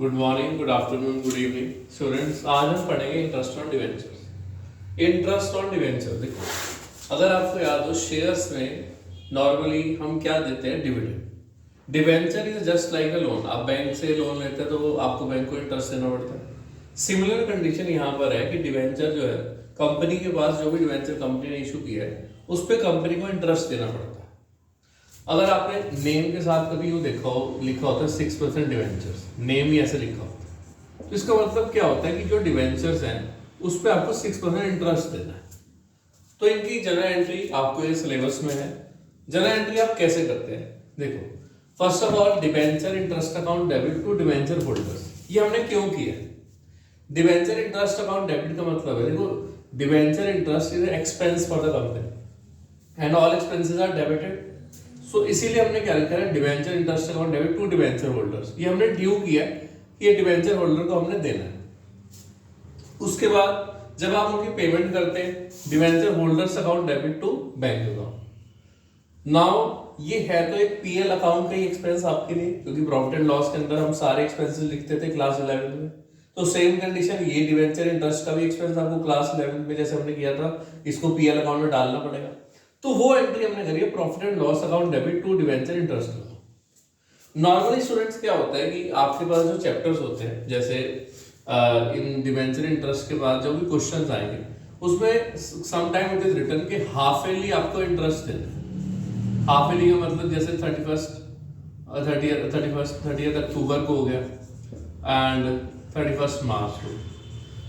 Good morning, good afternoon, good evening students. आज हम पढ़ेंगे interest on debentures. Interest on debenture देखो, अगर आपको याद हो शेयर्स में नॉर्मली हम क्या देते हैं, dividend. Debenture is just like a loan. आप बैंक से लोन लेते हैं तो आपको बैंक को इंटरेस्ट देना पड़ता है। सिमिलर कंडीशन यहाँ पर है कि डिवेंचर जो है, कंपनी के पास जो भी डिवेंचर कंपनी ने इशू किया है उस पर कंपनी को इंटरेस्ट देना पड़ता है। अगर आपने नेम के साथ कभी यूँ देखा हो, लिखा होता है 6% डिवेंचर्स, नेम ही ऐसे लिखा होता है, तो इसका मतलब क्या होता है कि जो डिवेंचर्स हैं उस पर आपको 6% इंटरेस्ट देना है। तो इनकी जनरल एंट्री आपको ये सिलेबस में है। जनरल एंट्री आप कैसे करते हैं देखो, first of all debenture interest account debit to debenture holders. ये हमने क्यों किया? डिवेंचर इंटरेस्ट अकाउंट डेबिट का मतलब है, देखो debenture interest is expense for the company and all expenses are debited. So इसीलिए हमने क्या लिखा है, debenture interest account debit to debenture holders. ये हमने ड्यू किया कि ये डिवेंचर होल्डर को हमने देना है। उसके बाद जब आप उनकी पेमेंट करते हैं, debenture holders account debit to bank account. Now ये है तो एक पीएल अकाउंट का ही एक्सपेंस आपके लिए, क्योंकि प्रॉफिट एंड लॉस के अंदर हम सारे एक्सपेंसेस लिखते थे क्लास 11 में। तो सेम कंडीशन ये डिवेंचर इंटरेस्ट का भी एक्सपेंस आपको क्लास 11 में जैसे हमने किया था, इसको पीएल अकाउंट में डालना पड़ेगा। तो वो एंट्री हमने करी है, profit and loss account debit to debenture interest. Normally students क्या होता है कि आपके पास जो चैप्टर्स होते हैं, जैसे इन डिवेंचर इंटरेस्ट के बाद जो भी क्वेश्चंस आएंगे उसमें some time it is written कि हाफ ईयरली आपको इंटरेस्ट देना है। हाफ ईयरली का मतलब जैसे 30 अक्टूबर को हो गया एंड 31 मार्च को,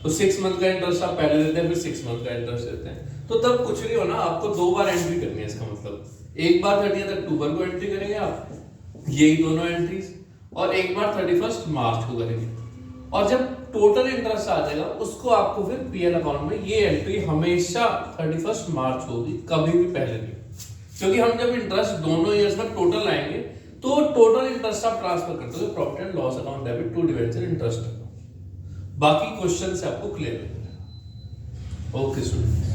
तो 6 मंथ का इंटरेस्ट आप पहले देते हैं, फिर 6 मंथ का इंटरेस्ट देते हैं। तो तब कुछ नहीं होना, आपको 2 बार एंट्री करनी है। इसका मतलब एक बार 30 अक्टूबर को एंट्री करेंगे आप, यही दोनों एंट्रीज, और एक बार 31 मार्च को करेंगे। और जब टोटल इंटरेस्ट आ जाएगा उसको आपको फिर पीएल अकाउंट में ये एंट्री हमेशा 31 मार्च होगी, कभी भी पहले नहीं। क्योंकि हम जब इंटरेस्ट दोनों ईयर्स का टोटल आएंगे तो टोटल इंटरेस्ट आप ट्रांसफर करते हो profit and loss account debit to debenture interest. बाकी क्वेश्चन से आपको क्लियर हो जाएगा। Okay student.